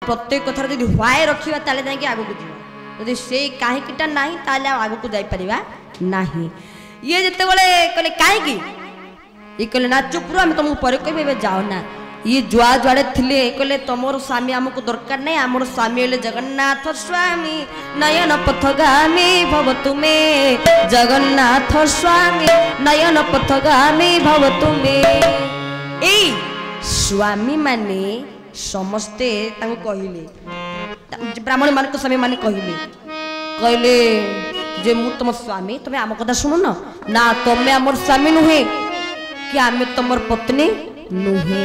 प्रत्येक कथार जदि ह्वाए रखिबा ताले जाके आगु बुझिबा जदि से काहेकिटा नाही ताले आगु को जाई परिबा नाही ये जते बेले कहले काहे की ये कहले ना चुप रहो हम तुमको परे कहबे जाओ ना ये जुआ जुआड़े थिले कहले तमोर स्वामी हमको दरकार नहीं आमर स्वामी हेले जगन्नाथ स्वामी नयन पथगामी भव तुमे जगन्नाथ स्वामी नयन पथगामी भव तुमे ए स्वामी माने समस्ते तांको कहिले ब्राह्मण मान को स्वामी माने कहले जे मु तुम स्वामी तुम्हें आम कथा शुणु ना तुम्हें आमर स्वामी नुहे कि आम तुमर पत्नी नुहे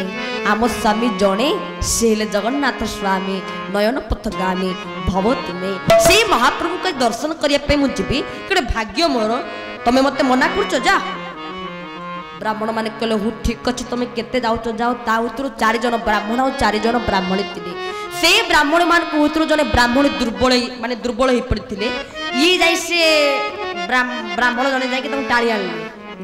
आम स्वामी जड़े से जगन्नाथ स्वामी नयन पथगामी भव तुमे से महाप्रभु का दर्शन करने मुझे कि भाग्य मोर तुम्हें मत मना कर जा ब्राह्मण माने कहले हूँ ठीक अच्छे तुम केते जाऊच जाओ ता भर 4 जन ब्राह्मण और 4 जन ब्राह्मणी थे से ब्राह्मण मान भर जन ब्राह्मणी दुर्बल माने दुर्बल हो पड़ते ये जाई से ब्राह्मण जन जाकि टाणी आने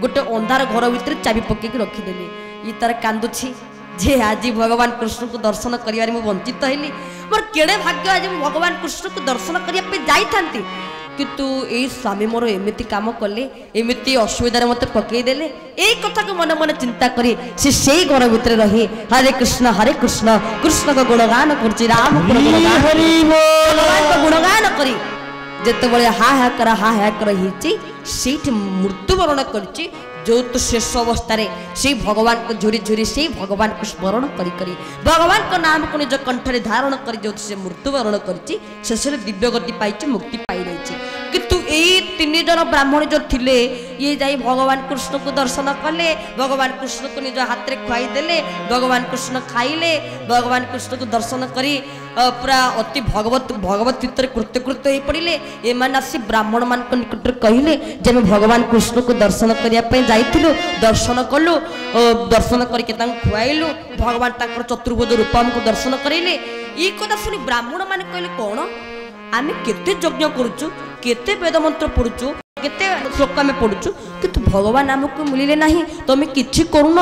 गोटे अंधार घर भितर चाबी पकईक रखीदेले ये तार कांदुची जे आज भगवान कृष्ण को दर्शन करिवारे मु वंचित हेली मोर केड़े भाग्य आज भगवान कृष्ण को दर्शन करिया जाई थांती किंतु ए स्वामी मोर एमिति काम कले एमिति असुविधा मत पकई देले ए कथा को मन मन चिंता करी से घर भितर रही हरे कृष्ण कृष्ण को गुणगान करछि राम को गुणगान करी जेते बळे हा कर हिची सेठी मृत्युवरण करछि जो तो शेष अवस्था से भगवान को झुरी झुरी से भगवान को स्मरण करी करी भगवान को नाम को निज कंठरे धारण करी जो से मृत्युवरण करछि शेष दिव्य गति पाइछि मुक्ति पाई रही किंतु यही 3 जन ब्राह्मण जो थिले ये जाई भगवान कृष्ण को दर्शन कले भगवान कृष्ण को निज हाथ रे खुआई देले भगवान कृष्ण खाइले भगवान कृष्ण को दर्शन करी पूरा अति भगवत चित्तर कृत्य हो पड़े एमान आसी ब्राह्मण मान निकट कहले जे भगवान कृष्ण को दर्शन करने जाइलु दर्शन कलु दर्शन करके खुआइलु भगवान चतुर्भुज रूप हमको दर्शन करेले ये कथा शुणी ब्राह्मण मान कहले कौन आम केते यज्ञ करुचु केते वेद मंत्र पढ़ुचु केते श्लोक आम पढ़ुचु किंतु भगवान आमको मिले ना तुम किछि करुन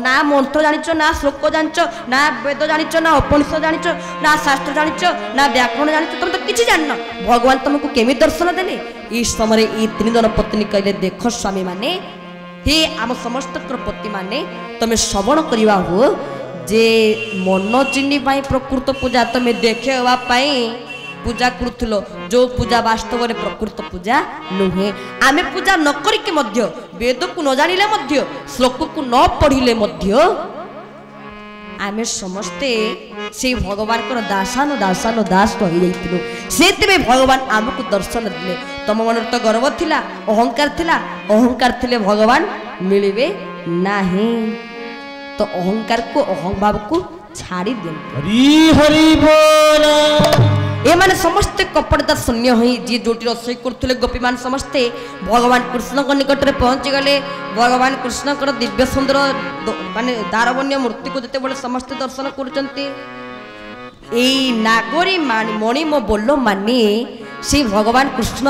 ना मंत्र जानिच ना श्लोक जानिच ना वेद जानिच ना उपनिषद जानिच ना शास्त्र जानिच ना व्याकरण जानिच तुम तो किछि जानन भगवान तुमको केमी दर्शन देले ई समय ई 3 जन पत्नी कहले देख स्वामी माने हे आम समस्त पति माने तुम श्रवण करवा हो जे मन चिन्नी प्रकृत पूजा तुम देखा पूजा करुथलो जो पूजा वास्तव में प्रकृत पूजा नुहे आमे पूजा न करिके मध्य वेद को न जानिले मध्य श्लोक को न पढ़िले मध्य आमे समस्ते से भगवान को दासान दास रही जाइथिलु सेते भगवान आमको दर्शन दिले तम मन तो गर्व थिला अहंकार थिले भगवान मिलिबे नाही तो अहंकार को अहंभाव को छाड़ी दियंतु हरि हरि बोल ए माने समस्ते कपड़ता शून्य हुई जी जोटी रसोई करथुले गोपी मान समस्ते भगवान कृष्ण को निकट रे पहुंची गले भगवान कृष्ण को दिव्य सुंदर माने दारवन्य मूर्ति को जते बळे समस्ते दर्शन करचंती ए नागरी मणि मो बोलो माने से भगवान कृष्ण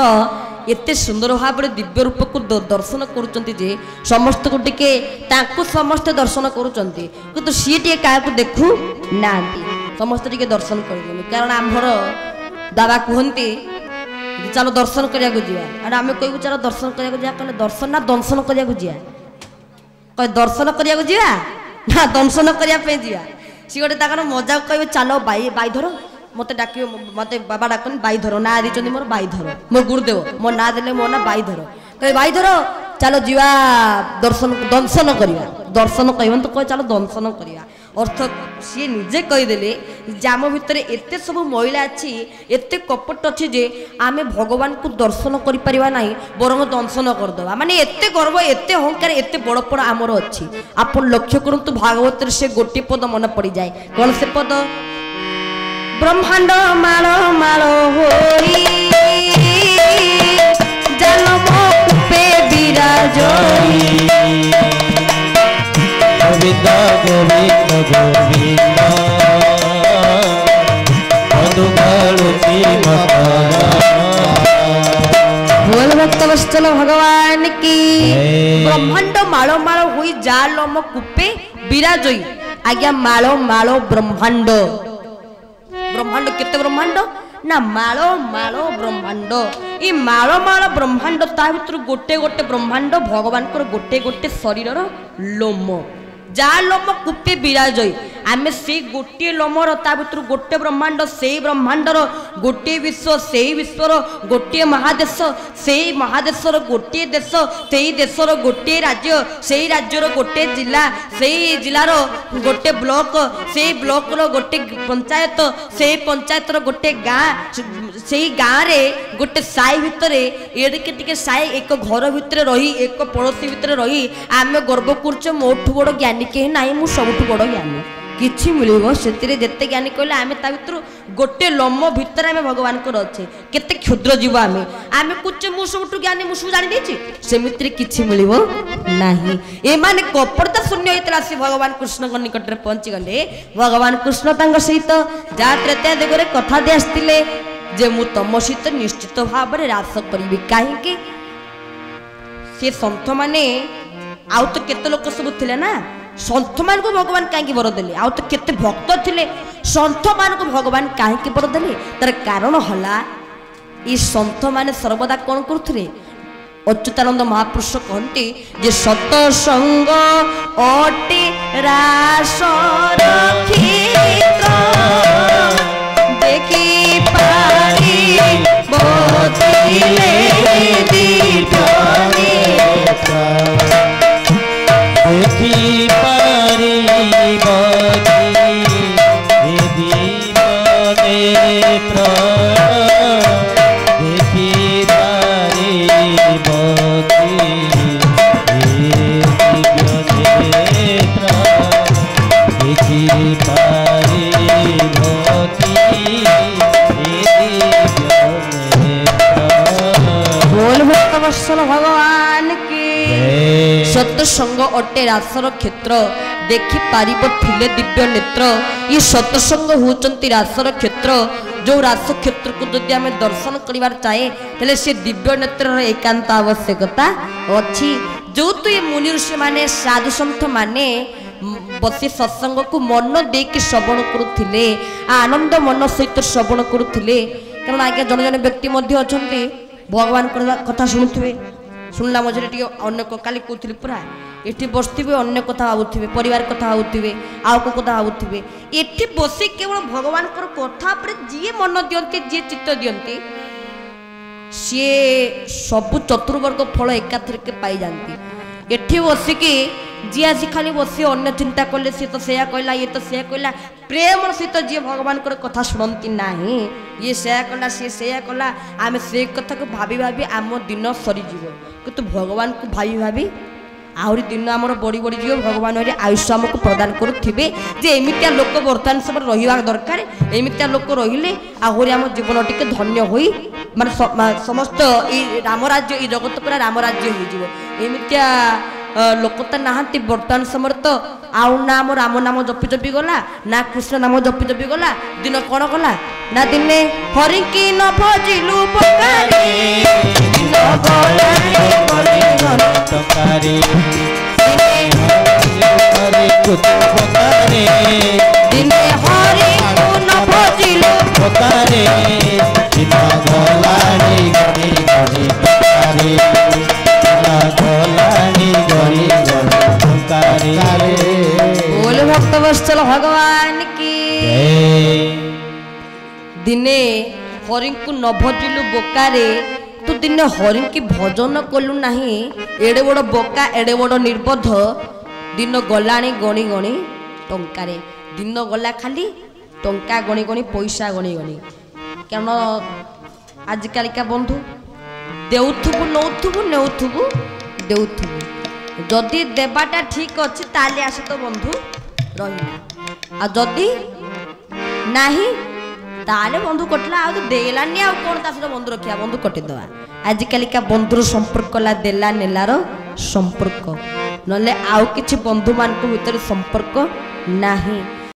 एते सुंदर भाव दिव्य रूप को दर्शन करुचंती जे समस्त को टिके तांको समस्त दर्शन करुचंती किंतु सी टिके काको देखु नांती समस्त टिके दर्शन करबे कारण आमर दादा कहते चलो दर्शन करिया जा आम कहू चलो दर्शन करिया जा कहले दर्शन ना दंशन करिया जा कहे दर्शन करिया जा ना दंशन करिया जा सी गोटे ताकर मजाक कहे चलो बाई धर मत डाक मत बाबा डाकनी बाई धर ना दी मोर बाई धर मो गुरुदेव मो ना दे मो ना बाई धर कहे बाई धर चलो जीवा दर्शन दंशन करिया दर्शन कह तो कहे चलो दंशन करिया अर्थ सी निजे कहीदेले जाम भितर एत सब महिला अच्छी एत कपट अच्छी जे आमे भगवान को दर्शन करि परिबा नाही बरंग दंशन करदबा माने एत गर्व एत अहंकार एत बड़पण आमर अच्छी आपण लक्ष्य करंतु भागवत से गोटे पद मन पड़ी जाए कौन से पद ब्रह्मांड माळ माळ होई जन्म पे विराजोई गोविंद गोविंद गोविंद बोल भक्त वत्सल भगवान की ब्रह्मांड माळ माळ होई जालम कूपे विराजोई आज्ञा माळ माळ ब्रह्मांड ब्रह्मांड केते ब्रह्मांड ना माल माल ब्रह्मांड ई माल माल ब्रह्मांड ता भितर गोटे गोटे ब्रह्मांड भगवान गोटे गोटे शरीर लोम जा लोम कुपे विराजय आमे से गोटे लोमर ता भितर गोटे ब्रह्मांड से ब्रह्मांडर गोटे विश्व से विश्वर गोटे महादेश से महादेशर गोटे देश से देशर गोटे राज्य से राज्यर गोटे जिला से जिलार गोटे ब्लॉक से ब्लॉकर गोटे पंचायत से पंचायतर गोटे गाँ से गाँ रे गोटे साई भितर एड़के टिके साई एक घर भितर रही एक पड़ोशी भितर रही आमे गर्व करछ मोठू बड़ ज्ञानी के नाई मु सबठू बड़ ज्ञानी किछि मिलिबो सेतिरे जेते ज्ञानी कहले आमे ता भितर गोटे लोम भितर आमे भगवान को रछे केते क्षुद्र जीव आमे कुछ मु सबठू ज्ञानी मु सब जानि देछि सेमित्रे किछि मिलिबो नाही ए माने कपड़ता शून्य हेतला से भगवान कृष्ण को निकट रे पहुंची गले भगवान कृष्ण तांग सहित जा त्रेता देगरे कथा दे आस्तिले जे मु तम सहित निश्चित भाव रे रास करिबि काहे कि से संत माने आउ तो केते लोक सब थिले ना संत मान को भगवान कहीं बर देले आउ तो केते भक्त थिले संत मान को भगवान कहीं बर देले तार कारण हला ई संत माने सर्वदा कौन करथुले अच्युतानंद महापुरुष कहते जे सतसंग अटे रास रखित देखी पारी बोतिले दीपने देखी पारी बती दीपने देखी पारी बती देखी पारी बती बोल भक्तवत्सल भगवान की सत्संग अटे रासर क्षेत्र देखी पारिब थिले दिव्य नेत्र ये सत्संग होचंती रासर क्षेत्र जो रास क्षेत्र को यदि आम दर्शन करिवार चाहे तेले से दिव्य नेत्र एकांत आवश्यकता अच्छी जो तो ये मुनि ऋषि माने साधु संत माने बसी सत्संग को मन देकी श्रवण करुथिले आनंद मन सहित श्रवण करुथिले कारण आज्ञा जन जन व्यक्ति मध्य अछंती भगवान कथा शुणुवे शुणला मझे टे अन्न काली कहते पूरा ये बसवे अन्न कथा भावुवे परिवार कथा भावुवे आउ को कथा भावुवे ये बस केवल भगवान कथा पर जी मन दियंते जी चित्त दियंते सी सबु चतुर्वर्ग फल एकाथरके पाई जाती एठी बसिकी जी आज खाली बसी अन्य चिंता कले सी तो सेया कहला ये तो सेया कहला प्रेम सहित जी भगवान कथा शुणती ना ये सेया कला सी सेया कला आम से कथा को भाभी भाभी आम दिन सरीज किंतु भगवान को भाभी भाभी आहरी दिन आमर बड़ी बड़ी जीव भगवान आयुष आमको प्रदान करुवे जे एमितिया लोक बर्तमान समय रहा दरकार एमितिया लोक रहिले आहरी आम जीवन टिके धन्य होई माने समस्त ये रामराज्य ये जगत पूरा रामराज्य हो एमितिया लोक तो नहांती बर्तमान समय तो आउ ना आम राम नाम जपी जपी गला ना कृष्ण नाम जपी जपी गला दिन कौन गला ना दिने हरि की न भजिलु बकारी दिन दिने हरि को न भजिलु बकारी दिन गलानी गरी गरी बकारी बोल भक्तवत्सल भगवान की दिने हरि को न भजिलु बोकारे तू दिने हरि की भजन कलु नहीं एड़े बड़ बोका एड़े बड़ निर्बोध दिन गलाणी गणी गणी टंकारे दिन गला खाली टंका गणी गणी पैसा गणी गणी कारण आजिकालिका बंधु देउथुबु नौथुबु नेउथुबु देउथुबु जदि देवाटा ठीक अच्छी ताले आसे तो बंधु रही आ जदि नाही ताले बंधु कटला आ देलानी आ कौन ता सहित बंधु रखिया बंधु कटिदेवा आजिकालिका बंधुर संपर्क ला देला नेलार संपर्क नले आउ किछि बंधु मान को भीतर संपर्क नाही।